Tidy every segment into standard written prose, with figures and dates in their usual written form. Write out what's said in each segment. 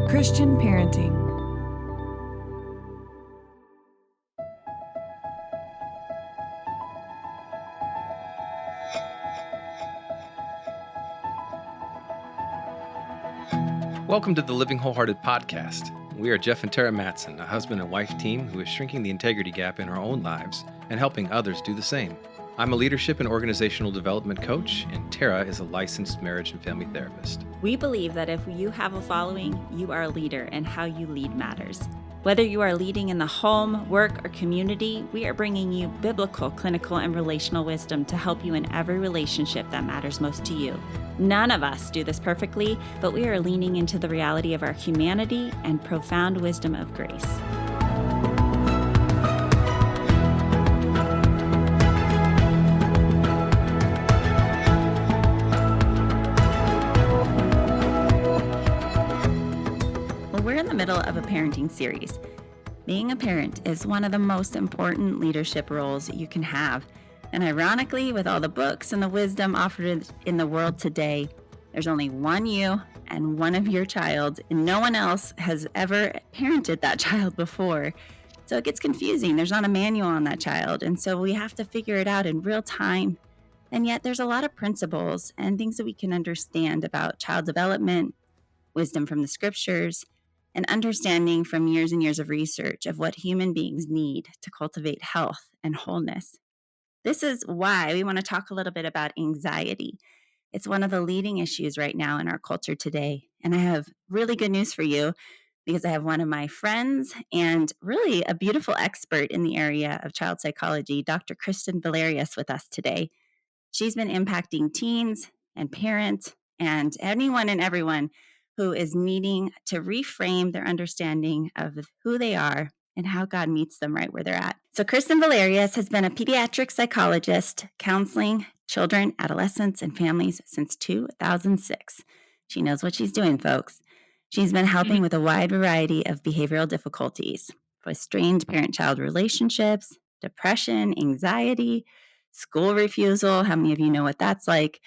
Christian parenting. Welcome to the Living Wholehearted podcast. We are Jeff and Tara Matson, a husband and wife team who is shrinking the integrity gap in our own lives and helping others do the same. I'm a leadership and organizational development coach, and Tara is a licensed marriage and family therapist. We believe that if you have a following, you are a leader, and how you lead matters. Whether you are leading in the home, work, or community, we are bringing you biblical, clinical, and relational wisdom to help you in every relationship that matters most to you. None of us do this perfectly, but we are leaning into the reality of our humanity and profound wisdom of grace. We're in the middle of a parenting series. Being a parent is one of the most important leadership roles you can have. And ironically, with all the books and the wisdom offered in the world today, there's only one you and one of your child, and no one else has ever parented that child before. So it gets confusing. There's not a manual on that child. And so we have to figure it out in real time. And yet there's a lot of principles and things that we can understand about child development, wisdom from the scriptures, and understanding from years and years of research of what human beings need to cultivate health and wholeness. This is why we want to talk a little bit about anxiety. It's one of the leading issues right now in our culture today. And I have really good news for you because I have one of my friends and really a beautiful expert in the area of child psychology, Dr. Kristin Valerius, with us today. She's been impacting teens and parents and anyone and everyone who is needing to reframe their understanding of who they are and how God meets them right where they're at. So Kristin Valerius has been a pediatric psychologist counseling children, adolescents, and families since 2006. She knows what she's doing, folks. She's been helping with a wide variety of behavioral difficulties, with strained parent-child relationships, depression, anxiety, school refusal. How many of you know what that's like?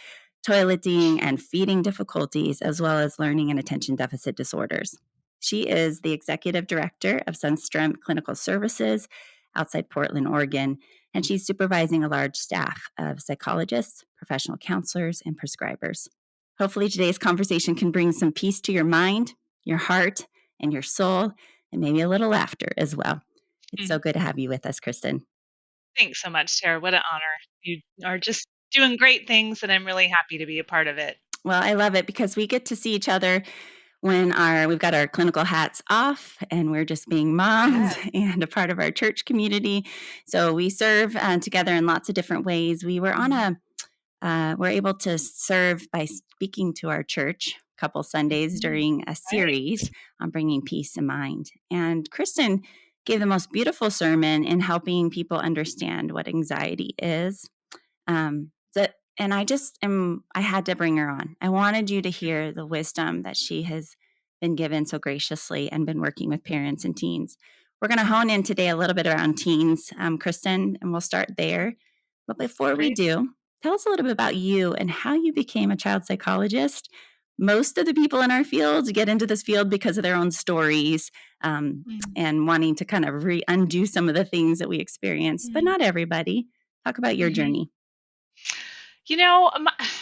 Toileting and feeding difficulties, as well as learning and attention deficit disorders. She is the executive director of Sundstrom Clinical Services outside Portland, Oregon, and she's supervising a large staff of psychologists, professional counselors, and prescribers. Hopefully today's conversation can bring some peace to your mind, your heart, and your soul, and maybe a little laughter as well. It's so good to have you with us, Kristin. Thanks so much, Tara. What an honor. You are just doing great things, and I'm really happy to be a part of it. Well, I love it because we get to see each other when we've got our clinical hats off and we're just being moms and a part of our church community. So we serve together in lots of different ways. We were we're able to serve by speaking to our church a couple Sundays during a series on bringing peace in mind. And Kristin gave the most beautiful sermon in helping people understand what anxiety is. And I had to bring her on. I wanted you to hear the wisdom that she has been given so graciously and been working with parents and teens. We're going to hone in today a little bit around teens, Kristin, and we'll start there. But before we do, tell us a little bit about you and how you became a child psychologist. Most of the people in our field get into this field because of their own stories and wanting to kind of undo some of the things that we experienced, but not everybody. Talk about your journey. You know,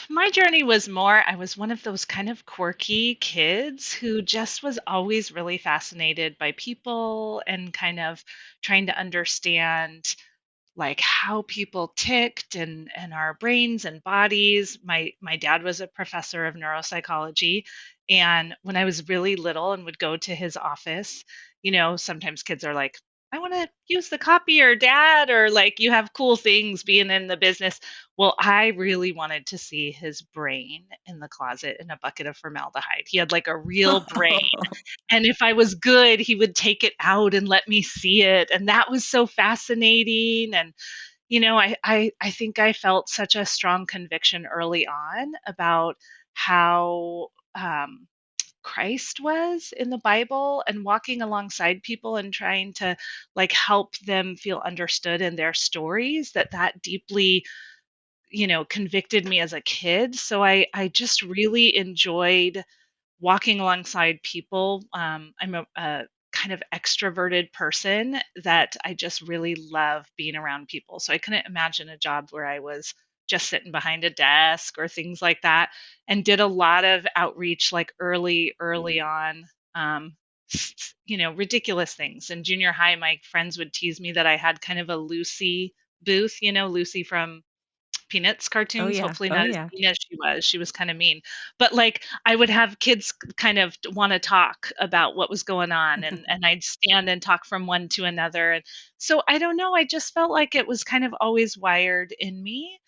my journey was I was one of those kind of quirky kids who just was always really fascinated by people and kind of trying to understand like how people ticked and our brains and bodies. My dad was a professor of neuropsychology. And when I was really little and would go to his office, you know, sometimes kids are like, I want to use the copier, Dad, or like you have cool things being in the business. Well, I really wanted to see his brain in the closet in a bucket of formaldehyde. He had like a real brain. And if I was good, he would take it out and let me see it. And that was so fascinating. And, you know, I think I felt such a strong conviction early on about how Christ was in the Bible and walking alongside people and trying to like help them feel understood in their stories, that deeply, you know, convicted me as a kid. So I just really enjoyed walking alongside people. I'm a kind of extroverted person that I just really love being around people. So I couldn't imagine a job where I was just sitting behind a desk or things like that, and did a lot of outreach like early on. Ridiculous things. In junior high, my friends would tease me that I had kind of a Lucy booth, Lucy from Peanuts Oh cartoons, yeah. hopefully Oh not as yeah. mean as she was. She was kinda mean. But, like, I would have kids kind of wanna talk about what was going on, and I'd stand and talk from one to another, and so I don't know, I just felt like it was kind of always wired in me,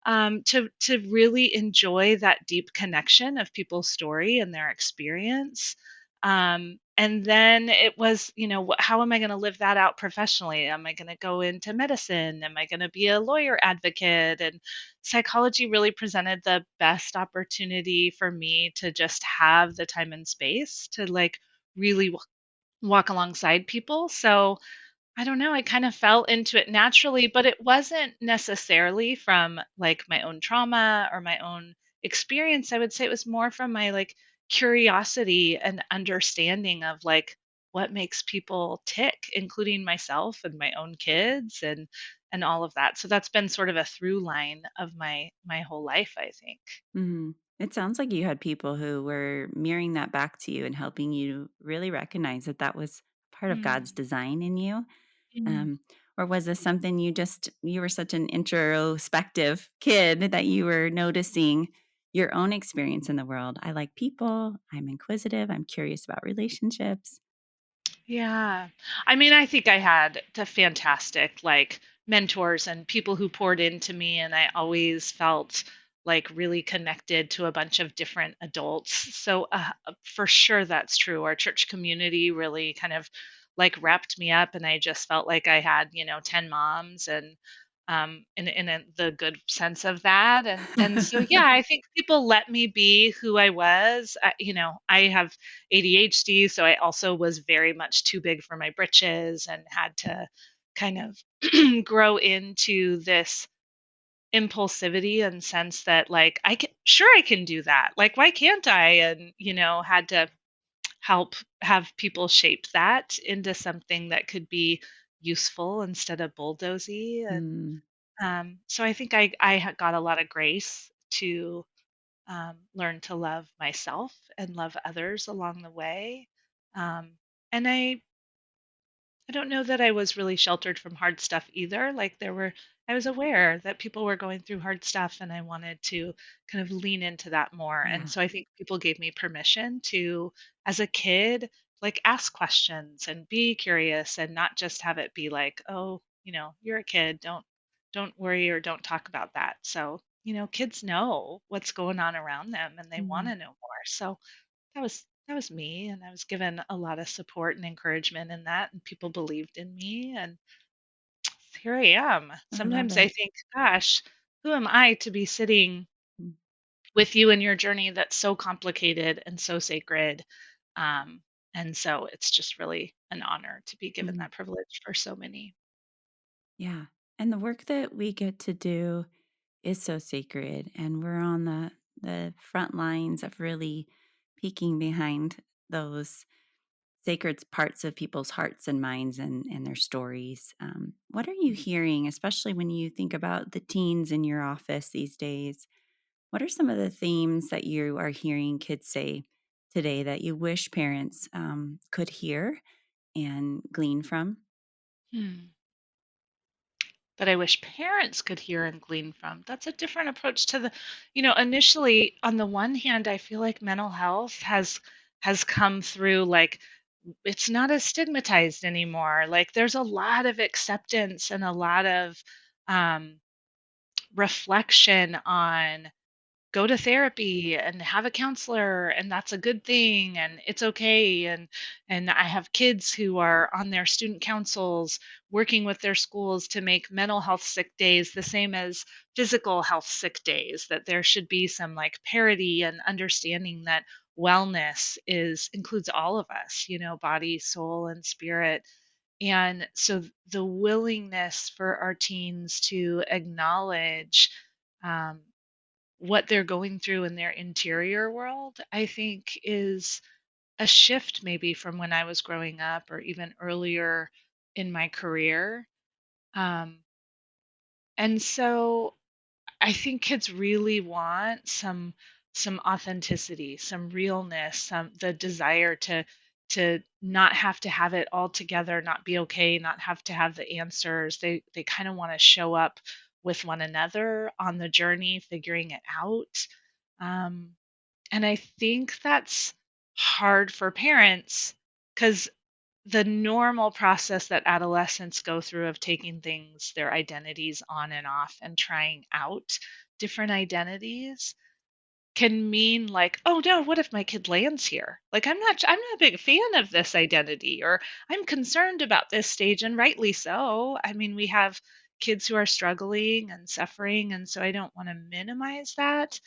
to really enjoy that deep connection of people's story and their experience. And then it was, how am I going to live that out professionally? Am I going to go into medicine? Am I going to be a lawyer advocate? And psychology really presented the best opportunity for me to just have the time and space to like really walk alongside people. So I don't know, I kind of fell into it naturally, but it wasn't necessarily from like my own trauma or my own experience. I would say it was more from my like curiosity and understanding of like what makes people tick, including myself and my own kids and all of that. So that's been sort of a through line of my whole life, I think. It sounds like you had people who were mirroring that back to you and helping you really recognize that that was part of God's Mm, design in you. mm. Um, or was this something you were such an introspective kid that you were noticing your own experience in the world? I like people. I'm inquisitive. I'm curious about relationships. Yeah. I mean, I think I had the fantastic like mentors and people who poured into me, and I always felt like really connected to a bunch of different adults. So for sure that's true. Our church community really kind of like wrapped me up, and I just felt like I had, 10 moms, and the good sense of that. And so yeah, I think people let me be who I was. I have ADHD, so I also was very much too big for my britches and had to kind of grow into this impulsivity and sense that like I can do that. Like why can't I? And had to help have people shape that into something that could be useful instead of bulldozy. And Mm, so I think I got a lot of grace to learn to love myself and love others along the way. And I don't know that I was really sheltered from hard stuff either. Like I was aware that people were going through hard stuff, and I wanted to kind of lean into that more. And yeah. so I think people gave me permission to, as a kid, like ask questions and be curious and not just have it be like, oh, you're a kid. Don't worry or don't talk about that. So, kids know what's going on around them and they want Mm, to know more. So that was me, and I was given a lot of support and encouragement in that, and people believed in me, and here I am. I love Sometimes I it. think, gosh, who am I to be sitting Mm, with you in your journey that's so complicated and so sacred? Um, and so it's just really an honor to be given mm, that privilege for so many. yeah. And the work that we get to do is so sacred, and we're on the front lines of really peeking behind those sacred parts of people's hearts and minds and their stories. What are you hearing, especially when you think about the teens in your office these days? What are some of the themes that you are hearing kids say today that you wish parents could hear and glean from? Hmm. That I wish parents could hear and glean from. That's a different approach to initially on the one hand, I feel like mental health has come through like it's not as stigmatized anymore. Like there's a lot of acceptance and a lot of um, reflection on go to therapy and have a counselor, and that's a good thing and it's okay. And I have kids who are on their student councils working with their schools to make mental health sick days the same as physical health sick days, that there should be some like parity and understanding that wellness is includes all of us, body, soul, and spirit. And so the willingness for our teens to acknowledge um, what they're going through in their interior world, I think is a shift maybe from when I was growing up or even earlier in my career. Um, and so I think kids really want some authenticity, some realness, some the desire to not have to have it all together, not be okay, not have to have the answers. They kind of want to show up with one another on the journey, figuring it out. Um, and I think that's hard for parents because the normal process that adolescents go through of taking things, their identities on and off and trying out different identities can mean like, oh no, what if my kid lands here? Like I'm not a big fan of this identity, or I'm concerned about this stage, and rightly so. I mean, we have kids who are struggling and suffering, and so I don't want to minimize that.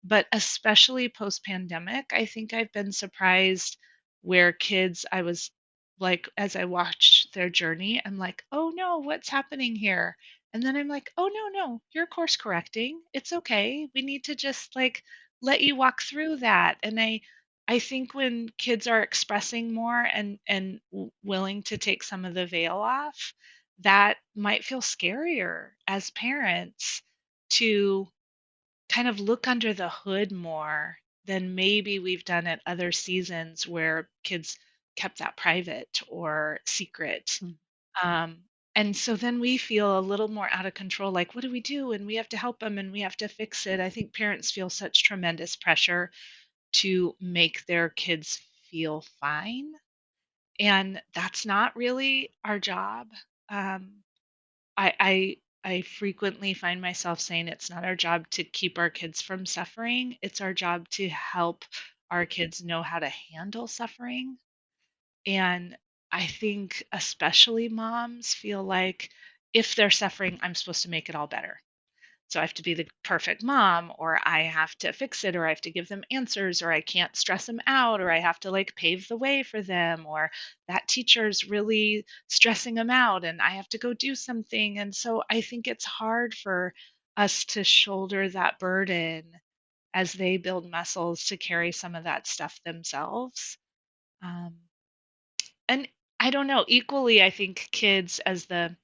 But especially post pandemic, I think I've been surprised where kids I was like as I watched their journey, I'm like, oh no, what's happening here? And then I'm like, oh no, no, you're course correcting. It's okay. We need to just like let you walk through that. And I think when kids are expressing more and willing to take some of the veil off, that might feel scarier as parents to kind of look under the hood more than maybe we've done at other seasons where kids kept that private or secret. Mm. um, and so then we feel a little more out of control, like, what do we do? And we have to help them and we have to fix it. I think parents feel such tremendous pressure to make their kids feel fine. And that's not really our job. Um, I frequently find myself saying it's not our job to keep our kids from suffering. It's our job to help our kids know how to handle suffering. And I think especially moms feel like if they're suffering, I'm supposed to make it all better. So I have to be the perfect mom, or I have to fix it, or I have to give them answers, or I can't stress them out, or I have to like pave the way for them, or that teacher's really stressing them out and I have to go do something. And so I think it's hard for us to shoulder that burden as they build muscles to carry some of that stuff themselves. Um, and I don't know, equally, I think kids as the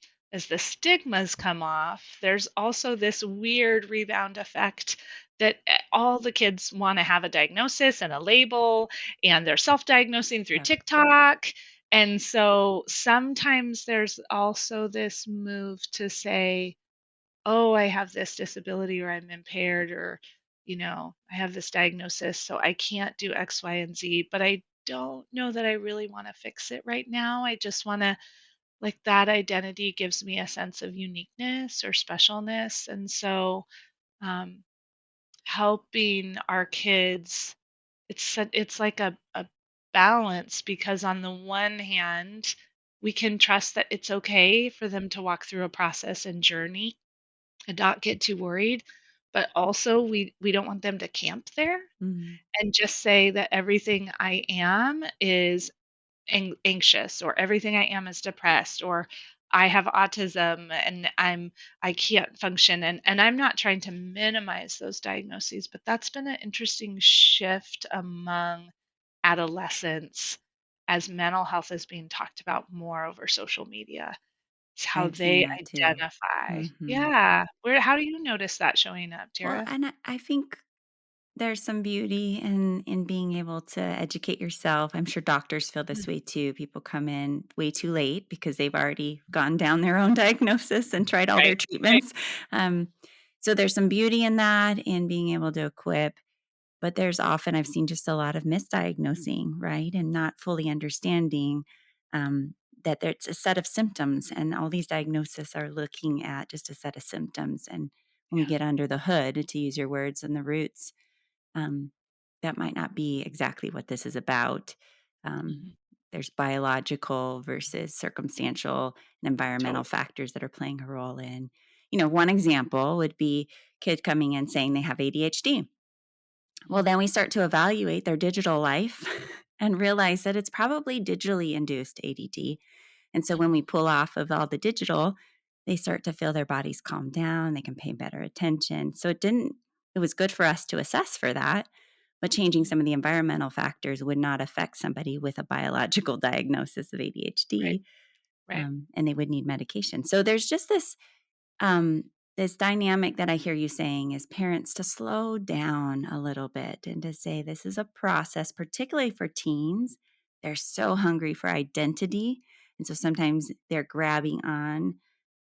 stigmas come off, there's also this weird rebound effect that all the kids want to have a diagnosis and a label, and they're self-diagnosing through Yeah. TikTok. And so sometimes there's also this move to say, oh, I have this disability or I'm impaired or, I have this diagnosis, so I can't do X, Y, and Z, but I don't know that I really want to fix it right now. I just want to, like, that identity gives me a sense of uniqueness or specialness. And so, um, helping our kids, it's like a balance because on the one hand, we can trust that it's okay for them to walk through a process and journey and not get too worried, but also we don't want them to camp there Mm. and just say that everything I am is anxious, or everything I am is depressed, or I have autism and I can't function. And I'm not trying to minimize those diagnoses, but that's been an interesting shift among adolescents as mental health is being talked about more over social media. It's how I've seen they that too. identify. Hmm. Yeah. How do you notice that showing up, Well, Tara? and I think there's some beauty in being able to educate yourself. I'm sure doctors feel Mm. this way too. People come in way too late because they've already gone down their own diagnosis and tried all their Right, right. treatments. Um, so there's some beauty in that, in being able to equip. But there's often I've seen just a lot of misdiagnosing, right, and not fully understanding that there's a set of symptoms, and all these diagnoses are looking at just a set of symptoms. And when we Yeah. get under the hood, to use your words, and the roots, um, that might not be exactly what this is about. Um, Mhm. there's biological versus circumstantial and environmental Totally. factors that are playing a role in. One example would be kid coming in saying they have ADHD. Well, Mhm. then we start to evaluate their digital life and realize that it's probably digitally induced ADD. And so when we Mhm. pull off of all the digital, they start to feel their bodies calm down. They can pay better attention. So it didn't it was good for us to assess for that, but changing some of the environmental factors would not affect somebody with a biological diagnosis of Right. ADHD, Right. and they would need medication. So there's just um, this dynamic that I hear you saying is parents to slow down a little bit and to say this is a process, particularly for teens. They're so hungry for identity. And so sometimes they're grabbing on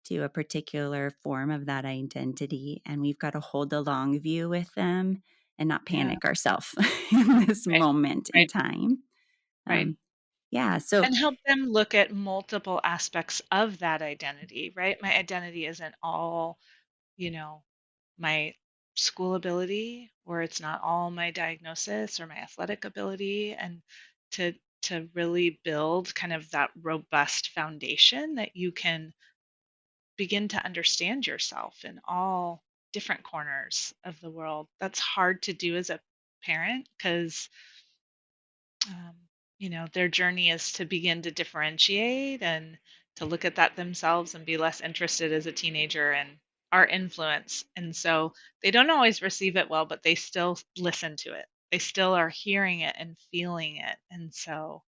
to a particular form of that identity. And we've got to hold the long view with them and not Yeah. panic ourselves in this Right. moment in Right. time. Right. Um, yeah. So, And help them look at multiple aspects of that identity, right? My identity isn't all, you know, my school ability, or it's not all my diagnosis or my athletic ability, and to to really build kind of that robust foundation that you can begin to understand yourself in all different corners of the world. That's hard to do as a parent because um, their journey is to begin to differentiate and to look at that themselves and be less interested as a teenager in our influence. And so they don't always receive it well, but they still listen to it. They still are hearing it and feeling it. And so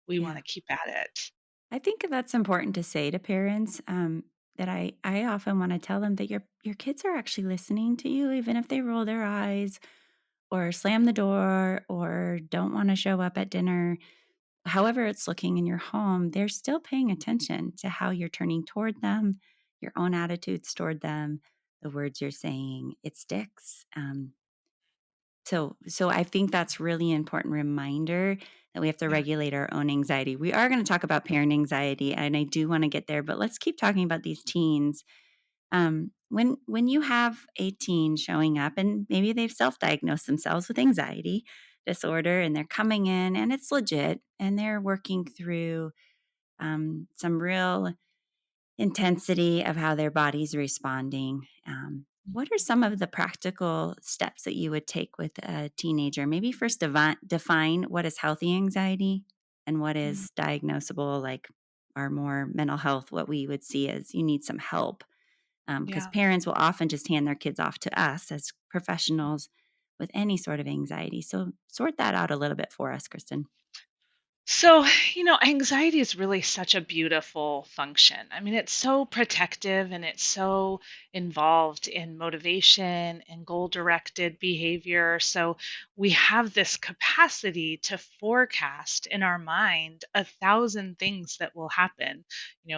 we want yeah. to keep at it. I think that's important to say to parents, that I often want to tell them that your kids are actually listening to you, even if they roll their eyes or slam the door or don't want to show up at dinner. However, it's looking in your home, they're still paying attention to how you're turning toward them, your own attitudes toward them, the words you're saying. It sticks. So I think that's really important reminder that we have to Yeah. regulate our own anxiety. We are going to talk about parent anxiety, and I do want to get there, but let's keep talking about these teens. When you have a teen showing up, and maybe they've self-diagnosed themselves with anxiety disorder, and they're coming in, and it's legit, and they're working through some real intensity of how their body's responding. What are some of the practical steps that you would take with a teenager? Maybe first define what is healthy anxiety and what Mm, is diagnosable, like our more mental health, what we would see as you need some help. Because yeah. parents will often just hand their kids off to us as professionals with any sort of anxiety. So sort that out a little bit for us, Kristen. So, anxiety is really such a beautiful function. I mean, it's so protective and it's so involved in motivation and goal directed behavior. So, we have this capacity to forecast in our mind 1,000 things that will happen.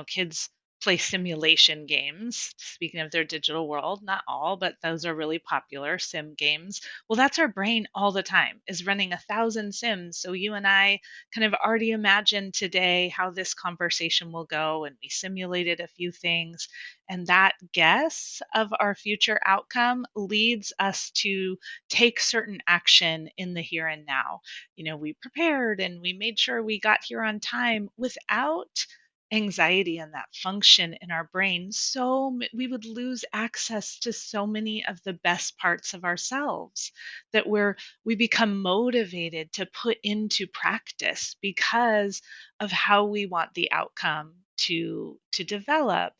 Kids play simulation games. Speaking of their digital world, not all, but those are really popular sim games. Well, that's our brain all the time, is running 1,000 sims. So, you and I kind of already imagined today how this conversation will go, and we simulated a few things. And that guess of our future outcome leads us to take certain action in the here and now. We prepared and we made sure we got here on time without anxiety and that function in our brain. We would lose access to so many of the best parts of ourselves that we become motivated to put into practice because of how we want the outcome to develop.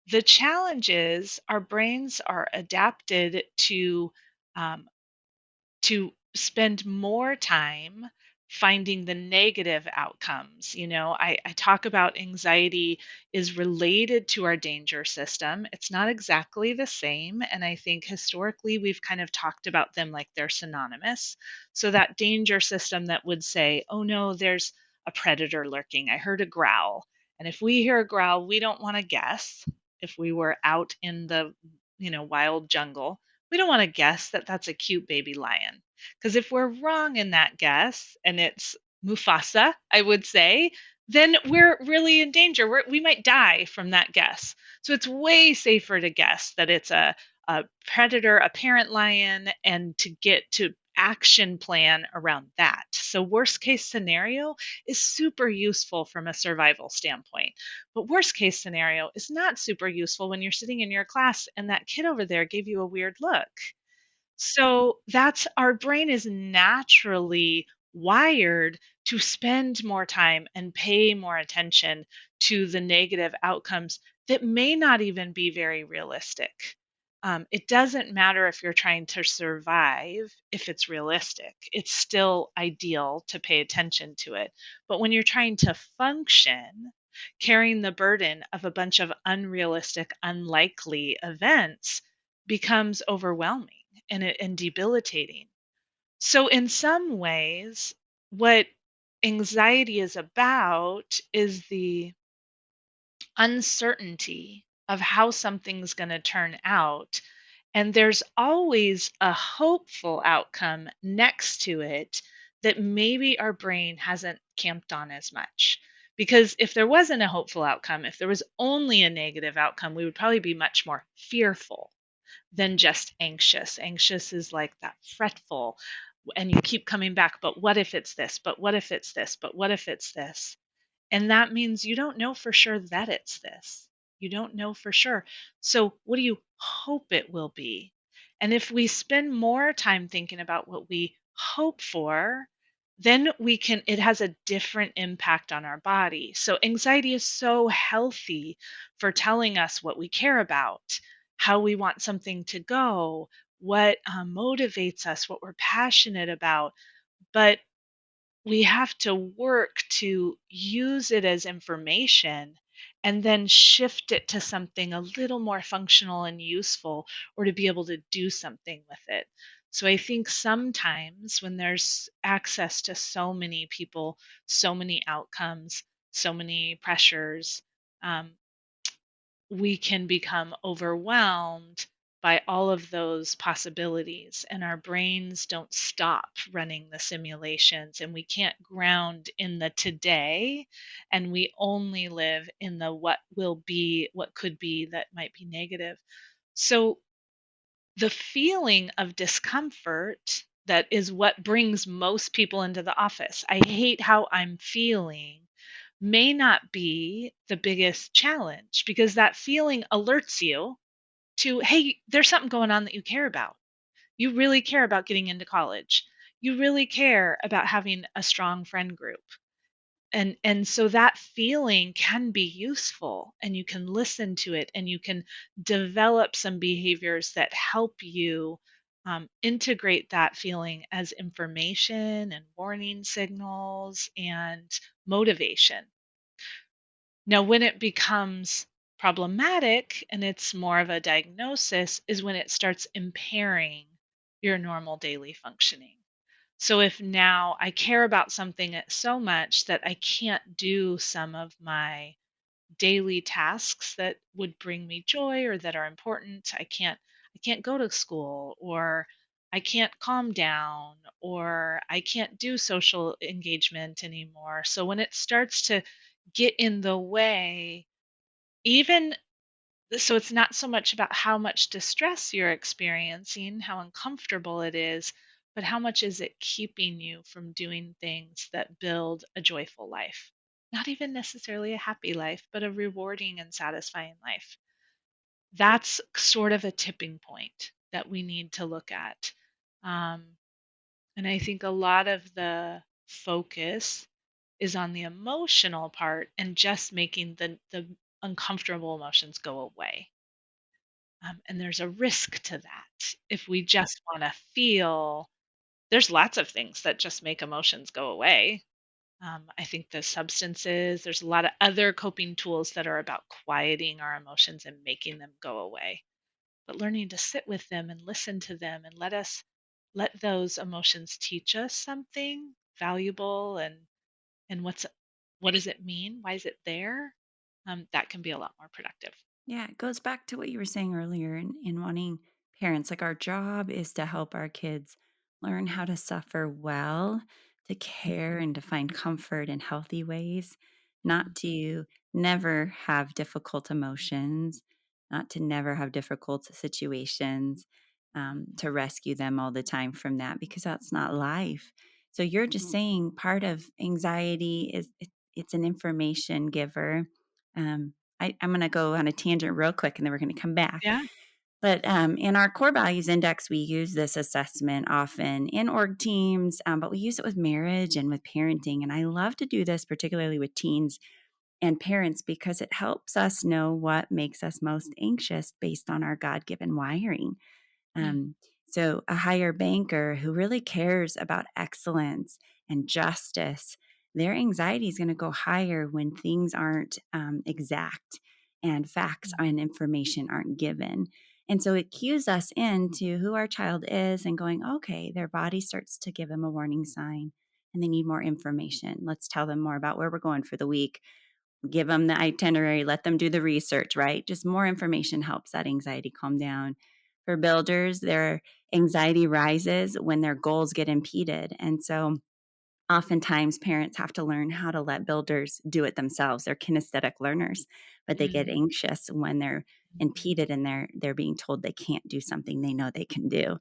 The challenge is our brains are adapted um, to spend more time finding the negative outcomes. I talk about anxiety is related to our danger system. It's not exactly the same. And I think historically we've kind of talked about them like they're synonymous. So that danger system that would say, oh no, there's a predator lurking. I heard a growl. And if we hear a growl, we don't want to guess. If we were out in the wild jungle, we don't want to guess that that's a cute baby lion. Because if we're wrong in that guess and it's Mufasa, I would say, then we're really in danger. We might die from that guess. So it's way safer to guess that it's a predator, a parent lion, and to get to action plan around that. So worst case scenario is super useful from a survival standpoint. But worst case scenario is not super useful when you're sitting in your class and that kid over there gave you a weird look. So that's our brain is naturally wired to spend more time and pay more attention to the negative outcomes that may not even be very realistic. It doesn't matter if you're trying to survive, if it's realistic. It's still ideal to pay attention to it. But when you're trying to function, carrying the burden of a bunch of unrealistic, unlikely events becomes overwhelming and debilitating. So, in some ways, what anxiety is about is the uncertainty of how something's going to turn out. And there's always a hopeful outcome next to it that maybe our brain hasn't camped on as much. Because if there wasn't a hopeful outcome, if there was only a negative outcome, we would probably be much more fearful than just anxious. Anxious is like that fretful, and you keep coming back, but what if it's this? But what if it's this? But what if it's this? And that means you don't know for sure that it's this. You don't know for sure. So, what do you hope it will be? And if we spend more time thinking about what we hope for, then it has a different impact on our body. So, anxiety is so healthy for telling us what we care about, how we want something to go, what motivates us, what we're passionate about. But we have to work to use it as information and then shift it to something a little more functional and useful, or to be able to do something with it. So I think sometimes when there's access to so many people, so many outcomes, so many pressures, um, we can become overwhelmed by all of those possibilities, and our brains don't stop running the simulations, and we can't ground in the today, and we only live in the what will be, what could be, that might be negative. So the feeling of discomfort, that is what brings most people into the office. I hate how I'm feeling, may not be the biggest challenge, because that feeling alerts you to, hey, there's something going on that you care about. You really care about getting into college. You really care about having a strong friend group. And so that feeling can be useful, and you can listen to it, and you can develop some behaviors that help you integrate that feeling as information and warning signals and motivation. Now, when it becomes problematic and it's more of a diagnosis is when it starts impairing your normal daily functioning. So if now I care about something so much that I can't do some of my daily tasks that would bring me joy or that are important, I can't go to school, or I can't calm down, or I can't do social engagement anymore. So when it starts to get in the way, even so, it's not so much about how much distress you're experiencing, how uncomfortable it is, but how much is it keeping you from doing things that build a joyful life? Not even necessarily a happy life, but a rewarding and satisfying life. That's sort of a tipping point that we need to look at. Um, and I think a lot of the focus is on the emotional part and just making the uncomfortable emotions go away. And there's a risk to that. If we just want to feel, there's lots of things that just make emotions go away. I think the substances, there's a lot of other coping tools that are about quieting our emotions and making them go away. But learning to sit with them and listen to them and let those emotions teach us something valuable, and what does it mean? Why is it there? That can be a lot more productive. Yeah, it goes back to what you were saying earlier in wanting parents. Like, our job is to help our kids learn how to suffer well, to care and to find comfort in healthy ways, not to never have difficult emotions, not to never have difficult situations, to rescue them all the time from that, because that's not life. So you're just saying part of anxiety is it's an information giver. I'm going to go on a tangent real quick, and then we're going to come back. Yeah. But in our core values index, we use this assessment often in org teams, but we use it with marriage and with parenting. And I love to do this, particularly with teens, and parents because it helps us know what makes us most anxious based on our God-given wiring. Mm, Um, so, a higher banker who really cares about excellence and justice, their anxiety is going to go higher when things aren't exact and facts mm, and information aren't given. And so it cues us into who our child is and going, okay, their body starts to give them a warning sign and they need more information. Let's tell them more about where we're going for the week, give them the itinerary, let them do the research, right? Just more information helps that anxiety calm down. For builders, their anxiety rises when their goals get impeded. And so oftentimes parents have to learn how to let builders do it themselves. They're kinesthetic learners, but they get mm, anxious when they're mhm. impeded and they're being told they can't do something they know they can do.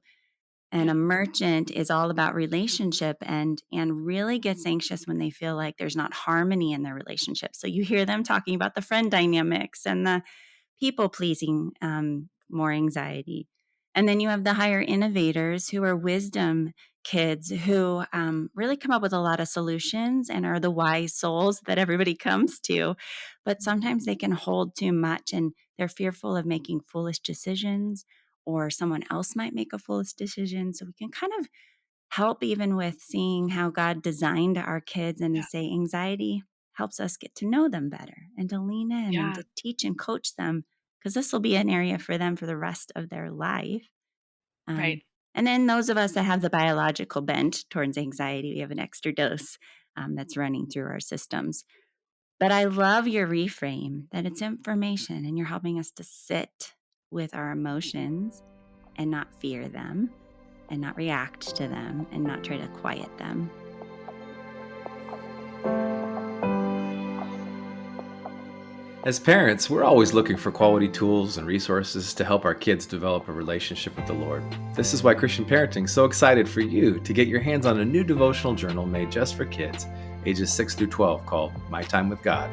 And Yeah. a merchant is all about relationship and really gets anxious when they feel like there's not harmony in their relationship. So you hear them talking about the friend dynamics and the people pleasing, more anxiety. And then you have the higher innovators who are wisdom kids who really come up with a lot of solutions and are the wise souls that everybody comes to. But sometimes they can hold too much and they're fearful of making foolish decisions or someone else might make a foolish decision. So we can kind of help even with seeing how God designed our kids and to Yeah. say anxiety helps us get to know them better and to lean in and Yeah. to teach and coach them because this will be an area for them for the rest of their life. Right. Um, and then those of us that have the biological bent towards anxiety, we have an extra dose that's running through our systems. But I love your reframe that it's information and you're helping us to sit with our emotions and not fear them and not react to them and not try to quiet them. As parents, we're always looking for quality tools and resources to help our kids develop a relationship with the Lord. This is why Christian Parenting is so excited for you to get your hands on a new devotional journal made just for kids, ages 6 through 12, called My Time with God.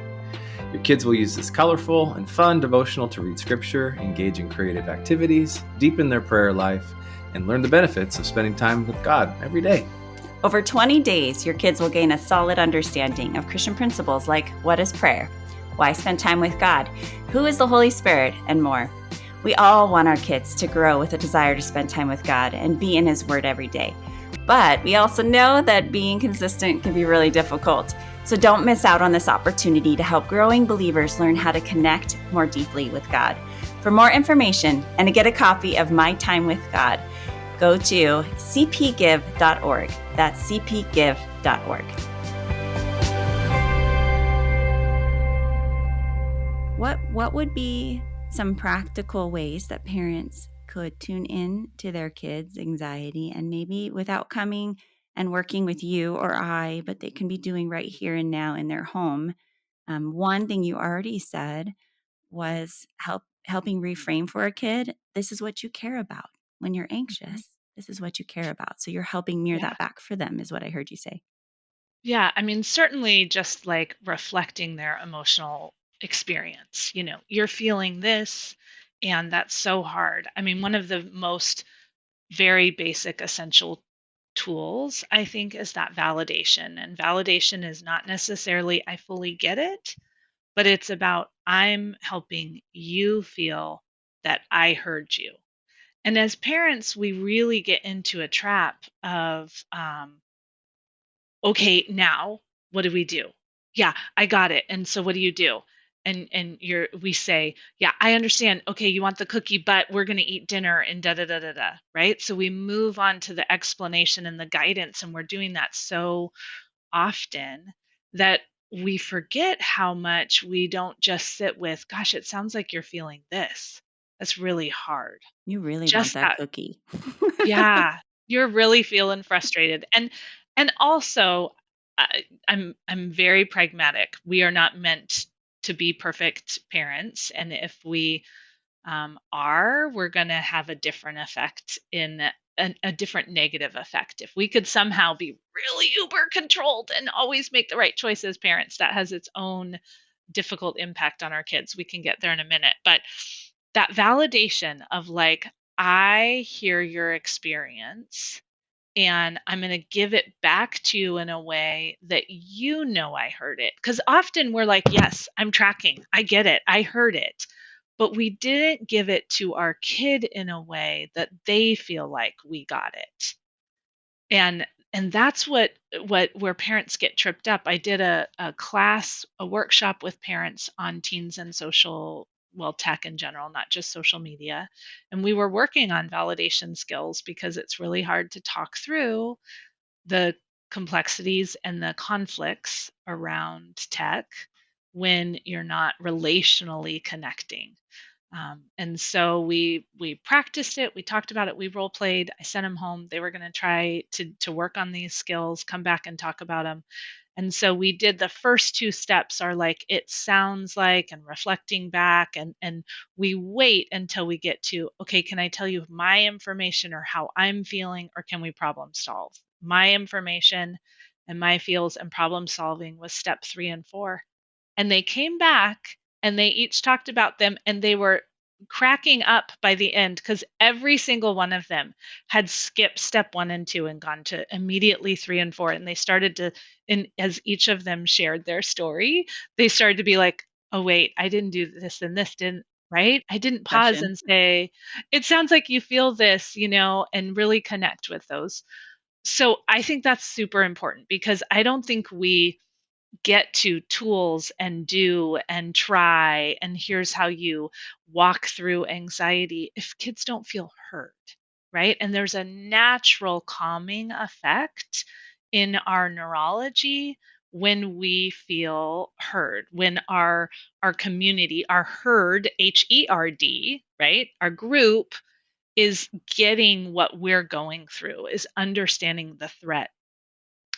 Your kids will use this colorful and fun devotional to read scripture, engage in creative activities, deepen their prayer life, and learn the benefits of spending time with God every day. Over 20 days, your kids will gain a solid understanding of Christian principles like what is prayer, why spend time with God, who is the Holy Spirit, and more. We all want our kids to grow with a desire to spend time with God and be in His Word every day. But we also know that being consistent can be really difficult. So don't miss out on this opportunity to help growing believers learn how to connect more deeply with God. For more information and to get a copy of My Time with God, go to cpgive.org. That's cpgive.org. What would be some practical ways that parents could tune in to their kids' anxiety and maybe without coming and working with you or I, but they can be doing right here and now in their home? One thing you already said was helping reframe for a kid. This is what you care about when you're Mhm. anxious. This is what you care about. So you're helping mirror Yeah. that back for them, is what I heard you say. Yeah. I mean, certainly just like reflecting their emotional experience. You're feeling this, and that's so hard. I mean, one of the most very basic, essential tools, I think, is that validation. And validation is not necessarily, I fully get it, but it's about, I'm helping you feel that I heard you. And as parents, we really get into a trap of, okay, now what do we do? Yeah, I got it. And so what do you do? And we say, yeah, I understand. Okay, you want the cookie, but we're going to eat dinner and da da da da da, right? So we move on to the explanation and the guidance, and we're doing that so often that we forget how much we don't just sit with, gosh, it sounds like you're feeling this. That's really hard. You really want Just that that, cookie. yeah, you're really feeling frustrated. And also, I'm very pragmatic. We are not meant to be perfect parents, and if we we're going to have a different effect in a different negative effect. If we could somehow be really uber controlled and always make the right choice as parents, that has its own difficult impact on our kids. We can get there in a minute. But that validation of like, I hear your experience and I'm going to give it back to you in a way that I heard it. Because often we're like, yes, I'm tracking. I get it. I heard it. But we didn't give it to our kid in a way that they feel like we got it. And that's where parents get tripped up. I did a workshop with parents on teens and tech in general, not just social media. And we were working on validation skills because it's really hard to talk through the complexities and the conflicts around tech when you're not relationally connecting. And so we practiced it, we talked about it, we role played. I sent them home. They were going to try to work on these skills, come back and talk about them. And so we did the first two steps are like it sounds like and reflecting back, and we wait until we get to, okay, can I tell you my information or how I'm feeling, or can we problem solve? My information and my feels and problem solving was step 3 and 4. And they came back and they each talked about them, and they were cracking up by the end because every single one of them had skipped step 1 and 2 and gone to immediately 3 and 4. And they started to, and as each of them shared their story, they started to be like, oh, wait, I didn't do this and this didn't, right? I didn't pause Question. and say, it sounds like you feel this, and really connect with those. So I think that's super important because I don't think we get to tools and do and try and here's how you walk through anxiety if kids don't feel heard, right? And there's a natural calming effect in our neurology when we feel heard, when our community, our herd, HERD, right? Our group is getting what we're going through, is understanding the threat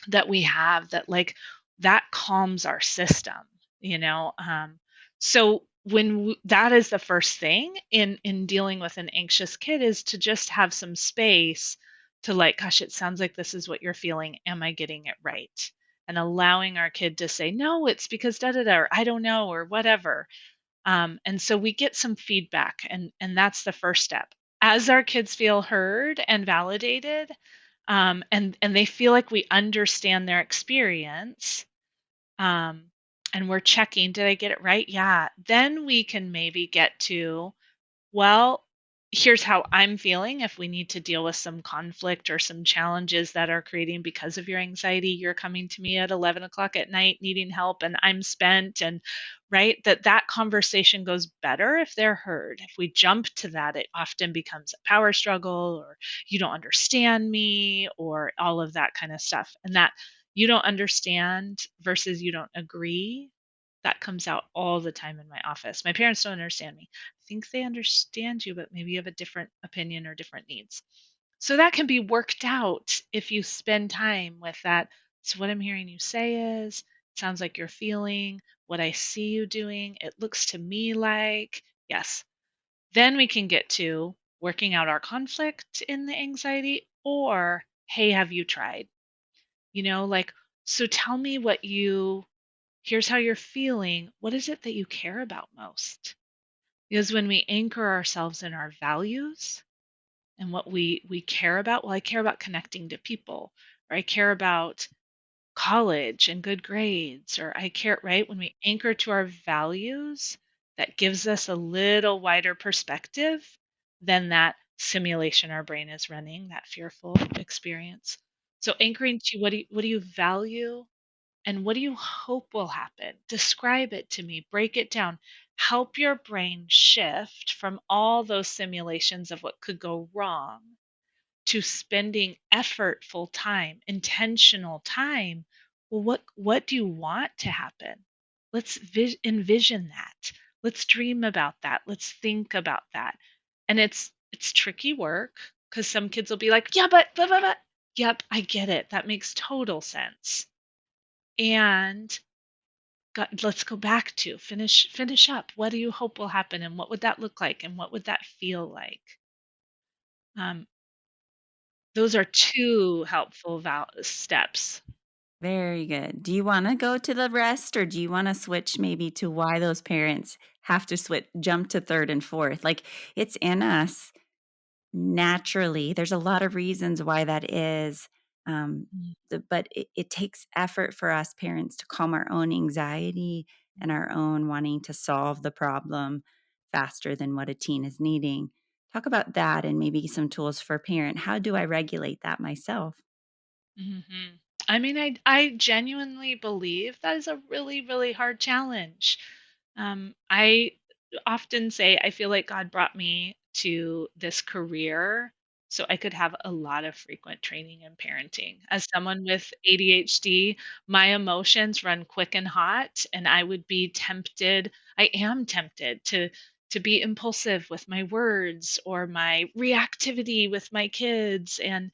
that we have, that like that calms our system, so that is the first thing in dealing with an anxious kid, is to just have some space to like, gosh, it sounds like this is what you're feeling, am I getting it right? And allowing our kid to say, no, it's because da da da, or I don't know, or whatever. And so we get some feedback, and that's the first step. As our kids feel heard and validated, and they feel like we understand their experience, um, and we're checking, did I get it right? Yeah. Then we can maybe get to, well, here's how I'm feeling. If we need to deal with some conflict or some challenges that are creating because of your anxiety, you're coming to me at 11 o'clock at night needing help, and I'm spent, and right, that conversation goes better if they're heard. If we jump to that, it often becomes a power struggle, or you don't understand me, or all of that kind of stuff. And that you don't understand versus you don't agree, that comes out all the time in my office. My parents don't understand me. I think they understand you, but maybe you have a different opinion or different needs. So that can be worked out if you spend time with that. So what I'm hearing you say is, it sounds like you're feeling what I see you doing. It looks to me like, yes. Then we can get to working out our conflict in the anxiety, or, hey, have you tried? Like, so tell me here's how you're feeling. What is it that you care about most? Because when we anchor ourselves in our values and what we care about, well, I care about connecting to people, or I care about college and good grades, or I care, right? When we anchor to our values, that gives us a little wider perspective than that simulation our brain is running, that fearful experience. So anchoring to what do you value, and what do you hope will happen? Describe it to me, break it down. Help your brain shift from all those simulations of what could go wrong to spending effortful time, intentional time. Well, what do you want to happen? Let's envision that. Let's dream about that. Let's think about that. And it's tricky work because some kids will be like, yeah, but blah, blah, blah. Yep, I get it. That makes total sense. And let's go back to finish up. What do you hope will happen, and what would that look like, and what would that feel like? Um, those are two helpful steps. Very good. Do you want to go to the rest, or do you want to switch maybe to why those parents have to jump to third and fourth? Like, it's in us naturally. There's a lot of reasons why that is. Mm. But it takes effort for us parents to calm our own anxiety and our own wanting to solve the problem faster than what a teen is needing. Talk about that and maybe some tools for a parent. How do I regulate that myself? Mhm. I mean, I genuinely believe that is a really, really hard challenge. I often say I feel like God brought me to this career so I could have a lot of frequent training in parenting. As someone with ADHD, my emotions run quick and hot, and I would be tempted, I am tempted to be impulsive with my words or my reactivity with my kids and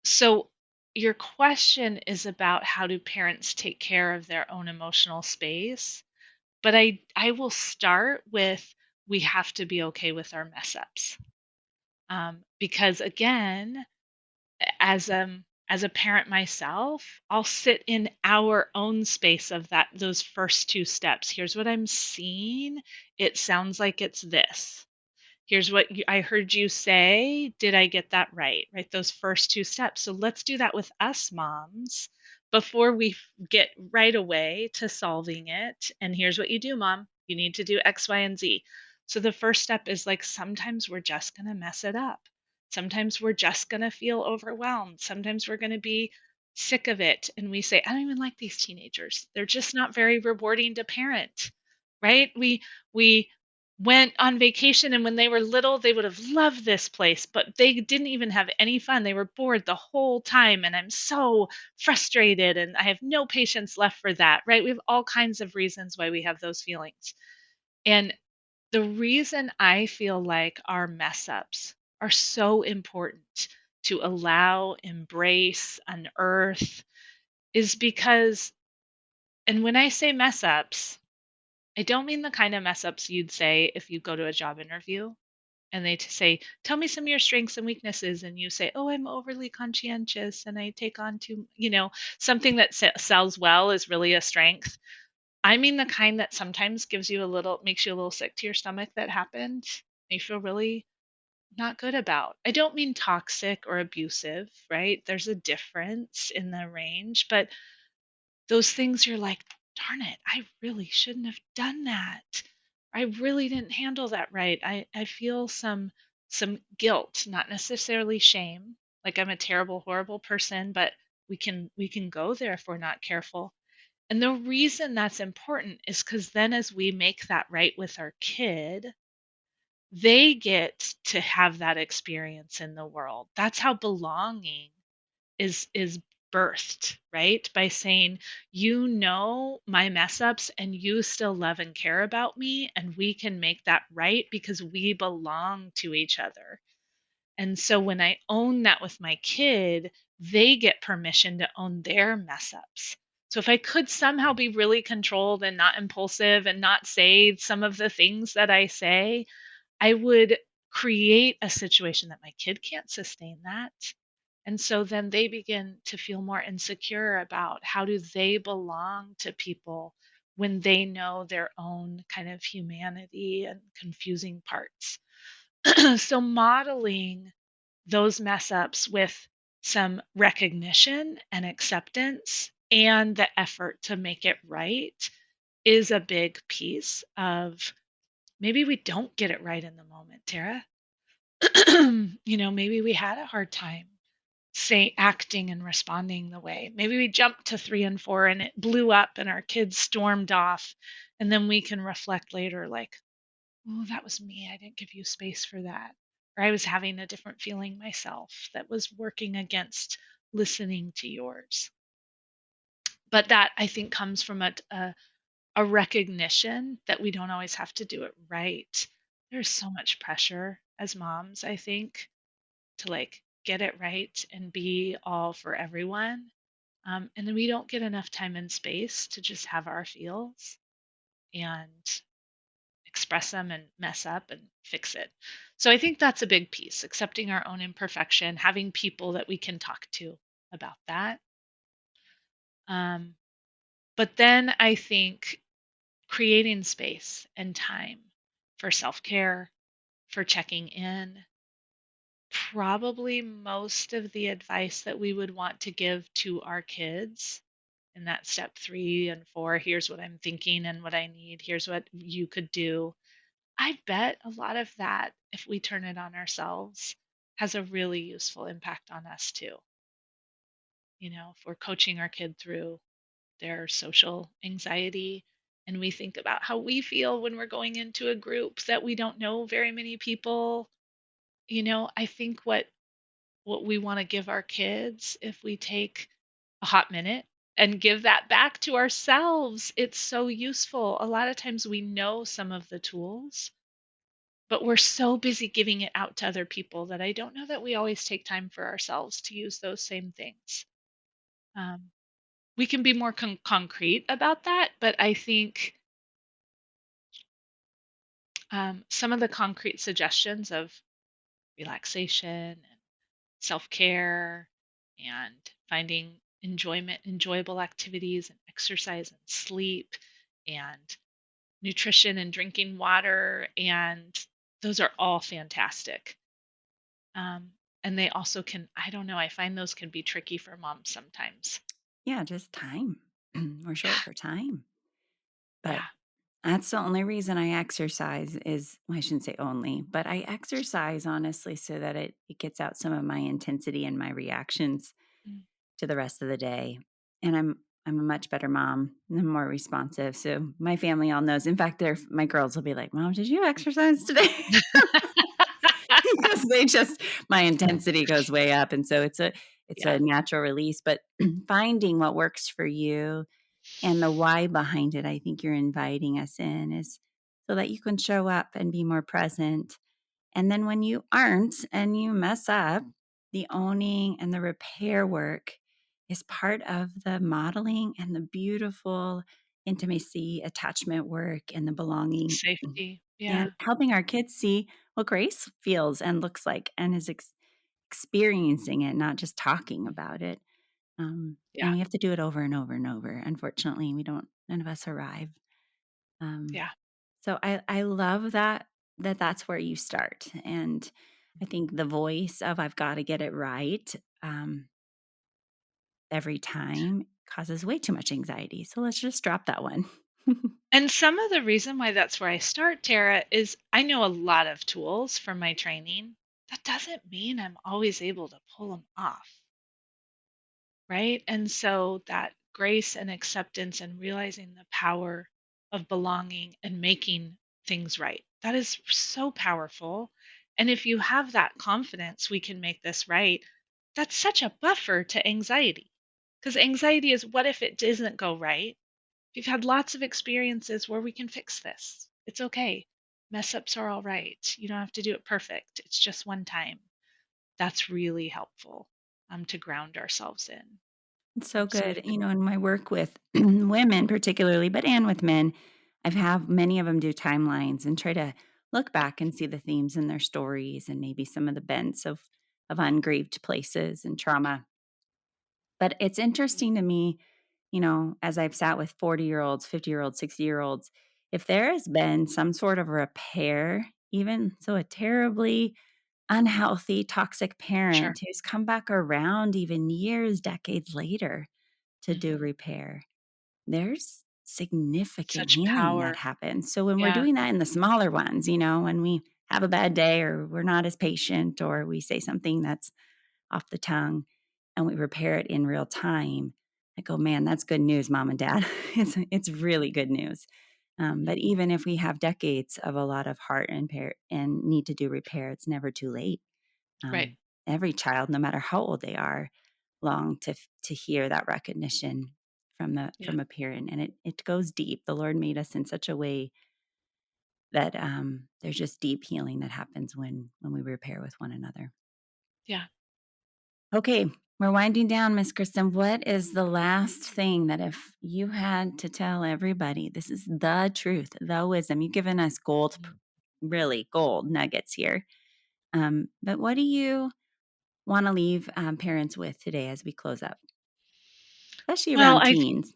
so your question is about how do parents take care of their own emotional space, but I will start with we have to be okay with our mess ups. Because again, as a parent myself, I'll sit in our own space of that those first two steps. Here's what I'm seeing. It sounds like it's this. Here's what I heard you say. Did I get that right? Right? Those first two steps. So let's do that with us moms before we get right away to solving it. And here's what you do, mom. You need to do X, Y, and Z. So the first step is like sometimes we're just going to mess it up. Sometimes we're just going to feel overwhelmed. Sometimes we're going to be sick of it. And we say, I don't even like these teenagers. They're just not very rewarding to parent, right? We went on vacation and when they were little they would have loved this place but they didn't even have any fun. They were bored the whole time and I'm so frustrated and I have no patience left for that, right? We have all kinds of reasons why we have those feelings. And the reason I feel like our mess ups are so important to allow, embrace, unearth is because, and when I say mess ups, I don't mean the kind of mess ups you'd say if you go to a job interview and they say, "Tell me some of your strengths and weaknesses," and you say, "Oh, I'm overly conscientious and I take on too," something that sells well is really a strength. I mean the kind that sometimes makes you a little sick to your stomach that happened. You feel really not good about. I don't mean toxic or abusive, right? There's a difference in the range, but those things you're like, darn it, I really shouldn't have done that. I really didn't handle that right. I feel some guilt, not necessarily shame, like I'm a terrible, horrible person, but we can go there if we're not careful. And the reason that's important is because then as we make that right with our kid, they get to have that experience in the world. That's how belonging is birthed, right? By saying, you know my mess ups and you still love and care about me and we can make that right because we belong to each other. And so when I own that with my kid, they get permission to own their mess ups. So if I could somehow be really controlled and not impulsive and not say some of the things that I say, I would create a situation that my kid can't sustain that. And so then they begin to feel more insecure about how do they belong to people when they know their own kind of humanity and confusing parts. So modeling those mess ups with some recognition and acceptance and the effort to make it right is a big piece of maybe we don't get it right in the moment, Tara. Maybe we had a hard time say acting and responding the way. Maybe we jumped to 3 and 4 and it blew up and our kids stormed off. And then we can reflect later, like, oh, that was me. I didn't give you space for that. Or I was having a different feeling myself that was working against listening to yours. But that I think comes from a recognition that we don't always have to do it right. There's so much pressure as moms, I think, to like get it right and be all for everyone. And then we don't get enough time and space to just have our feels and express them and mess up and fix it. So I think that's a big piece, accepting our own imperfection, having people that we can talk to about that. Um, but then I think creating space and time for self care, for checking in. Probably most of the advice that we would want to give to our kids in that step 3 and 4, here's what I'm thinking and what I need, here's what you could do. I bet a lot of that, if we turn it on ourselves, has a really useful impact on us too. If we're coaching our kid through their social anxiety and we think about how we feel when we're going into a group that we don't know very many people, I think what we want to give our kids, if we take a hot minute and give that back to ourselves, it's so useful. A lot of times we know some of the tools, but we're so busy giving it out to other people that I don't know that we always take time for ourselves to use those same things. Um, we can be more concrete about that, but I think some of the concrete suggestions of relaxation and self-care and finding enjoyable activities and exercise and sleep and nutrition and drinking water, and those are all fantastic. And they also can, I don't know, I find those can be tricky for moms sometimes. Yeah, just time. We're short for time. But Yeah. that's the only reason I exercise is well, I shouldn't say only, but I exercise honestly so that it gets out some of my intensity and my reactions Mm. to the rest of the day. And I'm a much better mom. I'm more responsive. So my family all knows. In fact, my girls will be like, "Mom, did you exercise today?" Because they just my intensity goes way up. And so it's Yeah. a natural release. But finding what works for you and the why behind it, I think you're inviting us in is so that you can show up and be more present. And then when you aren't and you mess up, the owning and the repair work is part of the modeling and the beautiful intimacy, attachment work, and the belonging Safety. and Yeah. helping our kids see what grace feels and looks like and is experiencing it, not just talking about it. Yeah. And we have to do it over and over and over. Unfortunately, none of us arrive. Um, Yeah. so I love that's where you start. And I think the voice of I've got to get it right um, every time causes way too much anxiety. So let's just drop that one. And some of the reason why that's where I start, Tara, is I know a lot of tools from my training. That doesn't mean I'm always able to pull them off. Right? And so that grace and acceptance and realizing the power of belonging and making things right. That is so powerful. And if you have that confidence, we can make this right. That's such a buffer to anxiety. Because anxiety is what if it doesn't go right? We've had lots of experiences where we can fix this. It's okay. Mess ups are all right. You don't have to do it perfect. It's just one time. That's really helpful to ground ourselves in. It's so So good. In my work with women particularly, but and with men, I've have many of them do timelines and try to look back and see the themes in their stories and maybe some of the bents of ungrieved places and trauma. But it's interesting to me, as I've sat with 40-year-olds, 50-year-olds, 60-year-olds, if there has been some sort of repair, even so a terribly unhealthy, toxic sure. parent who's come back around even years, decades later to do Mhm. repair, there's significant Such healing that power. happens. So when we're Yeah. doing that in the smaller ones, when we have a bad day or we're not as patient or we say something that's off the tongue and we repair it in real time, I go, man, that's good news, mom and dad. It's really good news. But Mhm. even if we have decades of a lot of heart and need to do repair, it's never too late. Right. Every child, no matter how old they are, long to hear that recognition Yeah. from a parent, and it goes deep. The Lord made us in such a way that there's just deep healing that happens when we repair with one another. Yeah. Okay, we're winding down, Miss Kristen. What is the last thing that if you had to tell everybody, this is the truth, the wisdom? You've given us Mhm. really gold nuggets here. But what do you want to leave parents with today as we close up, especially Well, around teens?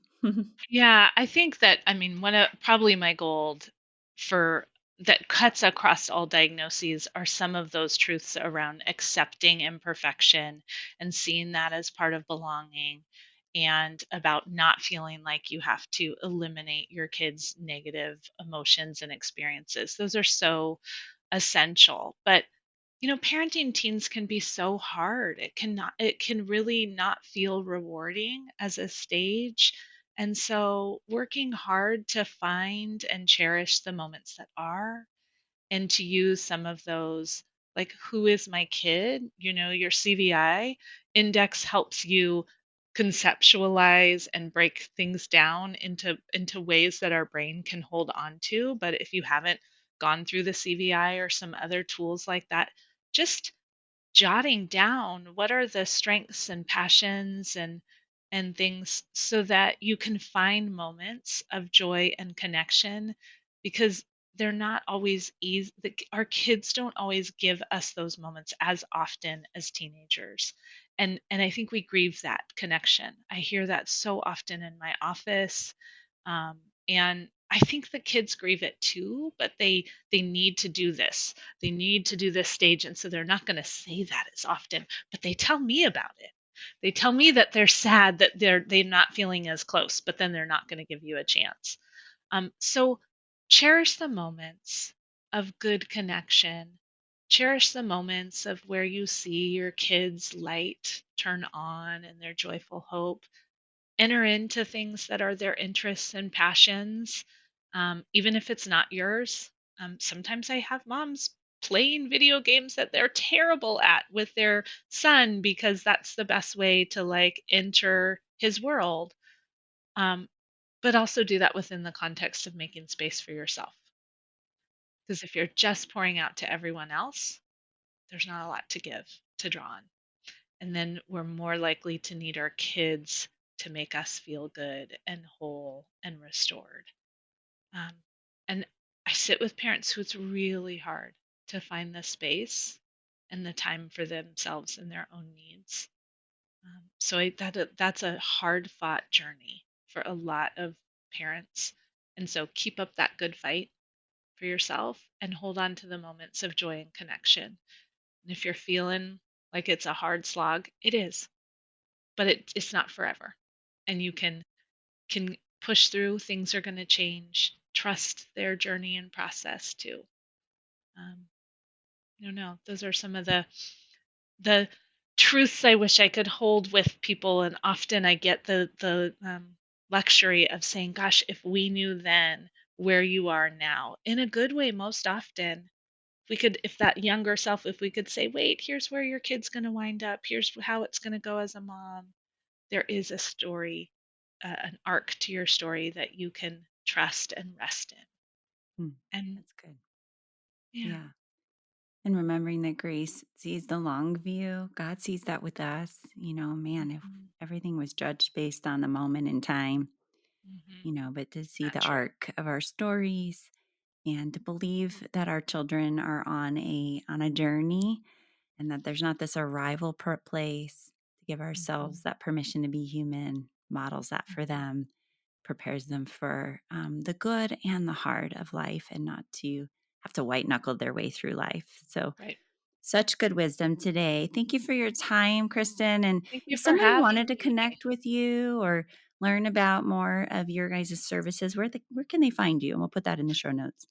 yeah, I think that, I mean, one of probably my gold for that cuts across all diagnoses are some of those truths around accepting imperfection and seeing that as part of belonging, and about not feeling like you have to eliminate your kids' negative emotions and experiences. Those are so essential. But parenting teens can be so hard. It can really not feel rewarding as a stage. And so working hard to find and cherish the moments that are, and to use some of those, like, who is my kid? Your CVI index helps you conceptualize and break things down into ways that our brain can hold on to. But if you haven't gone through the CVI or some other tools like that, just jotting down what are the strengths and passions and things, so that you can find moments of joy and connection, because they're not always easy. Our kids don't always give us those moments as often as teenagers, and I think we grieve that connection. I hear that so often in my office, um, and I think the kids grieve it too, but they need to do this. They need to do this stage, and so they're not going to say that as often, but they tell me about it. They tell me that they're sad that they're not feeling as close, but then they're not going to give you a chance. So cherish the moments of good connection. Cherish the moments of where you see your kids' light turn on and their joyful hope. Enter into things that are their interests and passions, even if it's not yours. Sometimes I have moms playing video games that they're terrible at with their son because that's the best way to like enter his world. Um, but also do that within the context of making space for yourself. Because if you're just pouring out to everyone else, there's not a lot to give, to draw on. And then we're more likely to need our kids to make us feel good and whole and restored. Um, and I sit with parents who it's really hard to find the space and the time for themselves and their own needs. That's a hard fought journey for a lot of parents. And so keep up that good fight for yourself and hold on to the moments of joy and connection. And if you're feeling like it's a hard slog, it is, but it's not forever. And you can push through. Things are going to change. Trust their journey and process too. Um, I don't know. Those are some of the truths I wish I could hold with people. And often I get the luxury of saying, "Gosh, if we knew then where you are now," in a good way. Most often, if that younger self, if we could say, "Wait, here's where your kid's going to wind up. Here's how it's going to go as a mom." There is a story, an arc to your story that you can trust and rest in. And That's good. yeah. Yeah. And remembering that grace sees the long view. God sees that with us. Man, if Mhm. everything was judged based on the moment in time, Mhm. but to see Not the true. arc of our stories and to believe that our children are on a journey and that there's not this arrival place, to give ourselves Mhm. that permission to be human, models that for Mhm. them, prepares them for the good and the hard of life, and not to have to white knuckle their way through life. So, Right. such good wisdom today. Thank you for your time, Kristen. And Thank you if for somebody having wanted to me. connect with you or learn about more of your guys' services, where can they find you? And we'll put that in the show notes.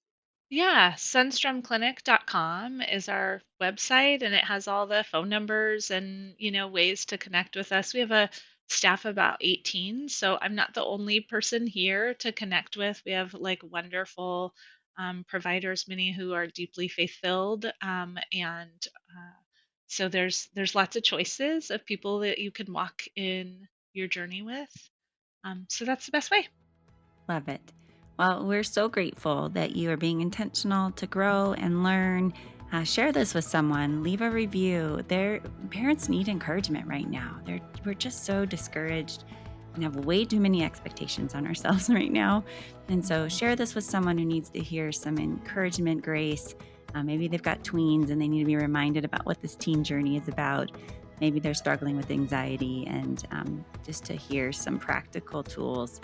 Yeah, sunstromclinic.com is our website, and it has all the phone numbers and, ways to connect with us. We have a staff of about 18, so I'm not the only person here to connect with. We have like wonderful providers, many who are deeply faith-filled, and so there's lots of choices of people that you can walk in your journey with. So that's the best way. Love it. Well, we're so grateful that you are being intentional to grow and learn. Share this with someone. Leave a review. Their parents need encouragement right now. We're just so discouraged and have way too many expectations on ourselves right now. And so, Mhm. share this with someone who needs to hear some encouragement, grace. Maybe they've got tweens and they need to be reminded about what this teen journey is about. Maybe they're struggling with anxiety, and just to hear some practical tools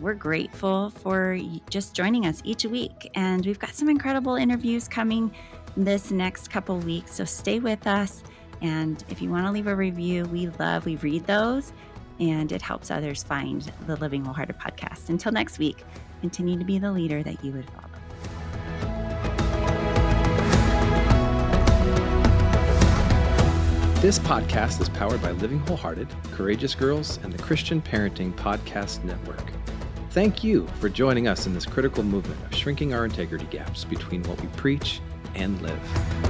We're grateful for just joining us each week, and we've got some incredible interviews coming this next couple weeks, so stay with us. And if you want to leave a review, we read those, and it helps others find the Living Wholehearted podcast. Until next week, continue to be the leader that you would follow. This podcast is powered by Living Wholehearted, Courageous Girls, and the Christian Parenting Podcast Network. Thank you for joining us in this critical movement of shrinking our integrity gaps between what we preach and live.